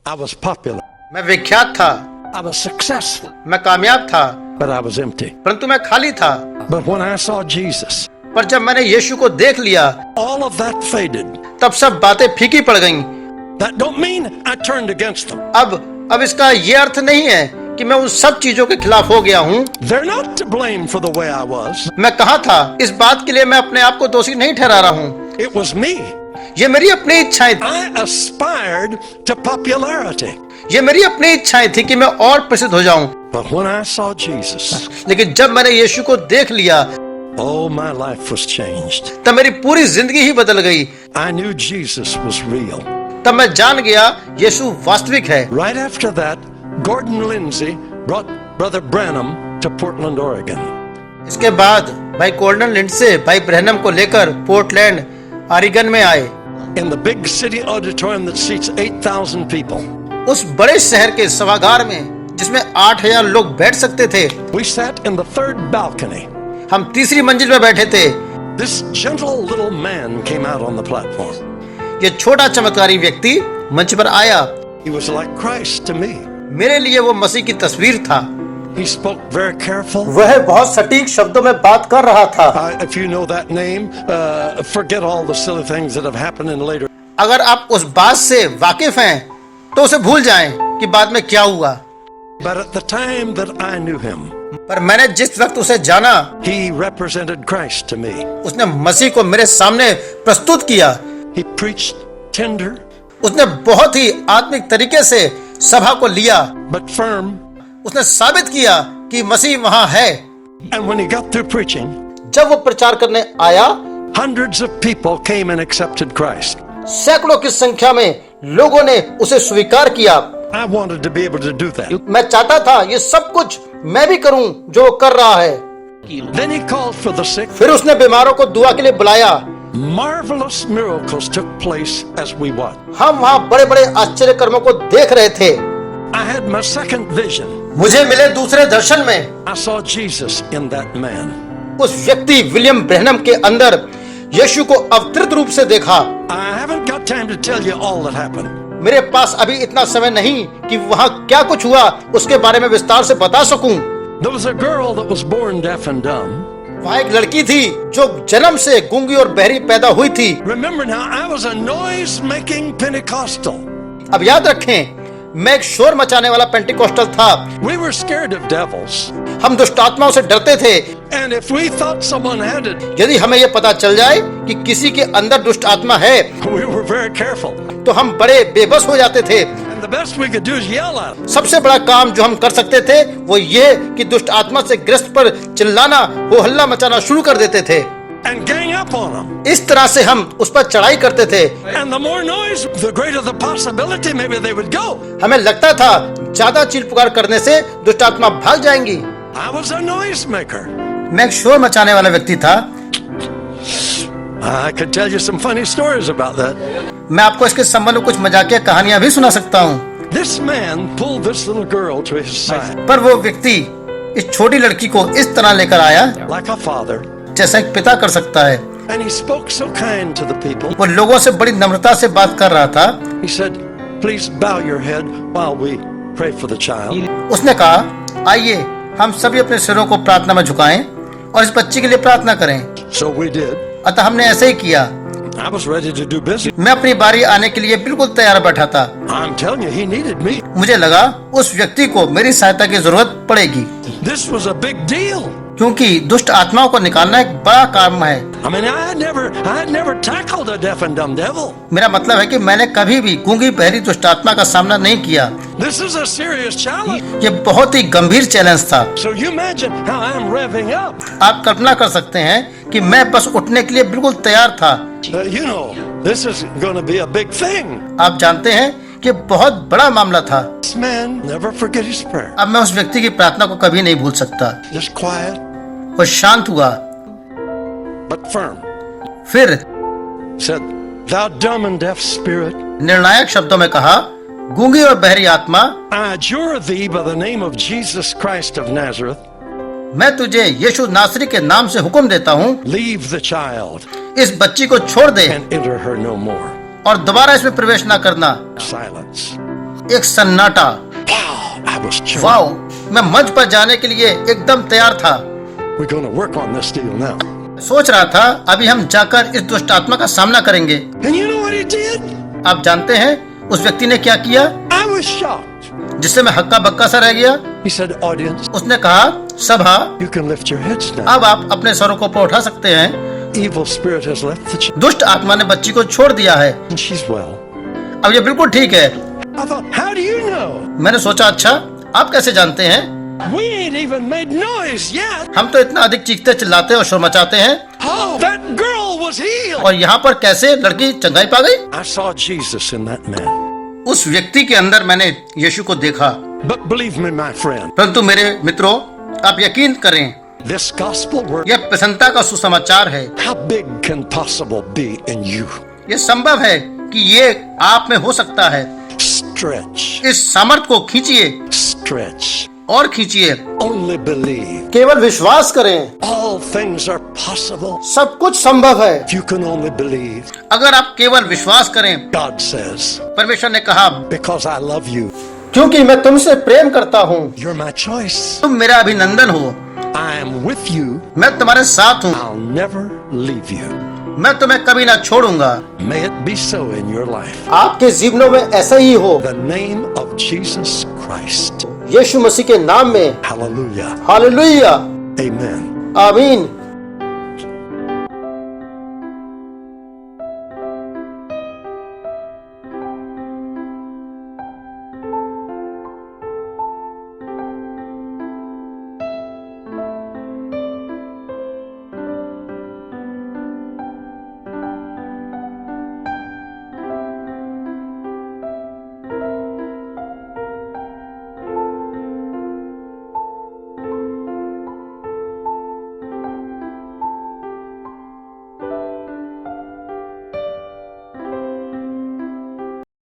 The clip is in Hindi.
I was popular. मैं विख्यात था, I was successful. मैं कामयाब था, But I was empty. परंतु मैं खाली था। But when I saw Jesus, पर जब मैंने यीशु को देख लिया, all of that faded. तब सब बातें फीकी पड़ गईं। That don't mean I turned against them. अब इसका ये अर्थ नहीं है कि मैं उन सब चीजों के खिलाफ हो गया हूँ। They're not to blame for the way I was. मैं कहाँ था, इस बात के लिए मैं अपने आप को दोषी नहीं ठहरा रहा हूँ। It was me. ये मेरी अपनी इच्छाएं थी। I aspired to popularity. ये मेरी अपनी इच्छाएं थी कि मैं और प्रसिद्ध हो जाऊं। But when I saw Jesus, लेकिन जब मैंने यीशु को देख लिया, oh, my life was changed. तब मेरी पूरी जिंदगी ही बदल गई। I knew Jesus was real. तब मैं जान गया यीशु वास्तविक है। Right after that, Gordon Lindsay brought Brother Branham to Portland, Oregon. इसके बाद भाई गॉर्डन लिंडसे भाई ब्रैनम को लेकर पोर्टलैंड, ऑरिगन में आए। In the big city auditorium that seats 8,000 people. उस बड़े शहर के सभागार में जिसमें 8,000 लोग बैठ सकते थे। We sat in the third balcony. हम तीसरी मंजिल में बैठे थे। This gentle little man came out on the platform. ये छोटा चमत्कारी व्यक्ति मंच पर आया। He was like Christ to me. मेरे लिए वो मसीह की तस्वीर था। He spoke very careful. वह बहुत सटीक शब्दों में बात कर रहा था। If you know that name, forget all the silly things that have happened in later. अगर आप उस बात से वाकिफ हैं, तो उसे भूल जाएं कि बाद में क्या हुआ। But at the time that I knew him, पर मैंने जिस वक्त उसे जाना, he represented Christ to me. उसने मसीह को मेरे सामने प्रस्तुत किया। He preached tender, उसने बहुत ही आत्मिक तरीके से सभा को लिया, but firm. उसने साबित किया कि मसीह वहां है। And when he got through preaching, जब वो प्रचार करने आया, hundreds of people came and accepted Christ. सैकड़ों की संख्या में लोगों ने उसे स्वीकार किया। I wanted to be able to do that. मैं चाहता था ये सब कुछ मैं भी करूं जो वो कर रहा है। Then he called for the sick. फिर उसने बीमारों को दुआ के लिए बुलाया। Marvelous miracles took place as we watched. हम वहाँ बड़े बड़े आश्चर्य कर्मों को देख रहे थे। I had my second vision. मुझे मिले दूसरे दर्शन में, I saw Jesus in that man. उस व्यक्ति विलियम ब्रैनम के अंदर यीशु को अवतरित रूप से देखा। I haven't got time to tell you all that happened. मेरे पास अभी इतना समय नहीं कि वहाँ क्या कुछ हुआ उसके बारे में विस्तार से बता सकूं। There was a girl that was born deaf and dumb. वहाँ एक लड़की थी जो जन्म से गूंगी और बहरी पैदा हुई थी। Remember now, I was a noise-making Pentecostal. अब याद रखें, मैं एक शोर मचाने वाला पेंटिकोस्टल था। We were scared of devils. हम दुष्ट आत्माओं से डरते थे। And if we thought someone had it, यदि हमें यह पता चल जाए कि किसी के अंदर दुष्ट आत्मा है, we were very careful. तो हम बड़े बेबस हो जाते थे। And the best we could do is yell at it. सबसे बड़ा काम जो हम कर सकते थे वो ये कि दुष्ट आत्मा से ग्रस्त पर चिल्लाना, हो हल्ला मचाना शुरू कर देते थे। And gang up on them. इस तरह से हम उस पर चढ़ाई करते थे। And the more noise, the greater the possibility maybe they would go. हमें लगता था ज्यादा चील पुकार करने से दुष्ट आत्मा भाग जाएंगी। I was a noise maker. मैं एक शोर मचाने वाला व्यक्ति था। I could tell you some funny stories about that. मैं आपको इसके संबंध में कुछ मजाकिया कहानियां भी सुना सकता हूँ। This man pulled this little girl to his side. पर वो व्यक्ति इस छोटी लड़की को इस तरह लेकर आया Like a father. जैसा एक पिता कर सकता है। And he spoke so kind to the people. वो लोगों से बड़ी नम्रता से बात कर रहा था। He said, please bow your head while we pray for the child. उसने कहा, आइए हम सभी अपने सिरों को प्रार्थना में झुकाएं और इस बच्ची के लिए प्रार्थना करें। So we did. अतः हमने ऐसे ही किया। I was ready to do business. मैं अपनी बारी आने के लिए बिल्कुल तैयार बैठा था। I'm telling you, he needed me. मुझे लगा उस व्यक्ति को मेरी सहायता की जरूरत पड़ेगी, This was a big deal. क्योंकि दुष्ट आत्माओं को निकालना एक बड़ा काम है। I mean, I had never tackled a deaf and dumb devil. मेरा मतलब है कि मैंने कभी भी गूंगी बहरी दुष्ट आत्मा का सामना नहीं किया। This is a serious challenge. ये बहुत ही गंभीर चैलेंज था। So you imagine how I'm revving up. आप कल्पना कर सकते हैं कि मैं बस उठने के लिए बिल्कुल तैयार था। You know, this is going to be a big thing. आप जानते हैं कि बहुत बड़ा मामला था। This man never forget his prayer. अब मैं उस व्यक्ति की प्रार्थना को कभी नहीं भूल सकता। Just quiet, वो शांत हुआ, but firm. फिर Said, thou dumb and deaf spirit, निर्णायक शब्दों में कहा, गूंगी और बहरी आत्मा, I adjure thee by the name of Jesus Christ of Nazareth, मैं तुझे यीशु नासरी के नाम से हुक्म देता हूँ, leave the child इस बच्ची को छोड़ दे and enter her no more. और दोबारा इसमें प्रवेश न करना। Silence. एक सन्नाटा। Wow, I was sure. Wow, मैं मंच पर जाने के लिए एकदम तैयार था। We're going to work on this deal now. सोच रहा था अभी हम जाकर इस दुष्ट आत्मा का सामना करेंगे। And you know what he did? आप जानते हैं उस व्यक्ति ने क्या किया, I was shocked. जिससे मैं हक्का बक्का सा रह गया। He said, audience, उसने कहा, सभा, you can lift your heads now. अब आप अपने सरों को ऊपर उठा सकते हैं। Evil spirit has left the child दुष्ट आत्मा ने बच्ची को छोड़ दिया है, and she's well. अब ये बिल्कुल ठीक है। I thought, how do you know? मैंने सोचा, अच्छा आप कैसे जानते हैं? We ain't even made noise yet. हम तो इतना अधिक चीखते चिल्लाते और शोर मचाते हैं, Oh, that girl was healed. और यहाँ पर कैसे लड़की चंगाई पा गई? I saw Jesus in that man. उस व्यक्ति के अंदर मैंने यीशु को देखा। But believe me, my friend, परंतु मेरे मित्रों, आप यकीन करें, this gospel word, यह प्रसन्नता का सुसमाचार है। how big can possible be in you? यह संभव है कि ये आप में हो सकता है। Stretch, इस सामर्थ को खींचिए stretch. और खींचिए। Only believe. केवल विश्वास करें, All things are possible. सब कुछ संभव है। If you can only believe. अगर आप केवल विश्वास करें। God says, परमेश्वर ने कहा, because I love you, क्योंकि मैं तुमसे प्रेम करता हूँ, you're my choice. तुम मेरा अभिनंदन हो, I am with you. मैं तुम्हारे साथ हूँ, I'll never leave you. मैं तुम्हें कभी ना छोड़ूंगा। May it be so in your life. आपके जीवनों में ऐसा ही हो। The name of Jesus Christ. यीशु मसीह के नाम में। Hallelujah. हालेलुया। Amen. आमीन।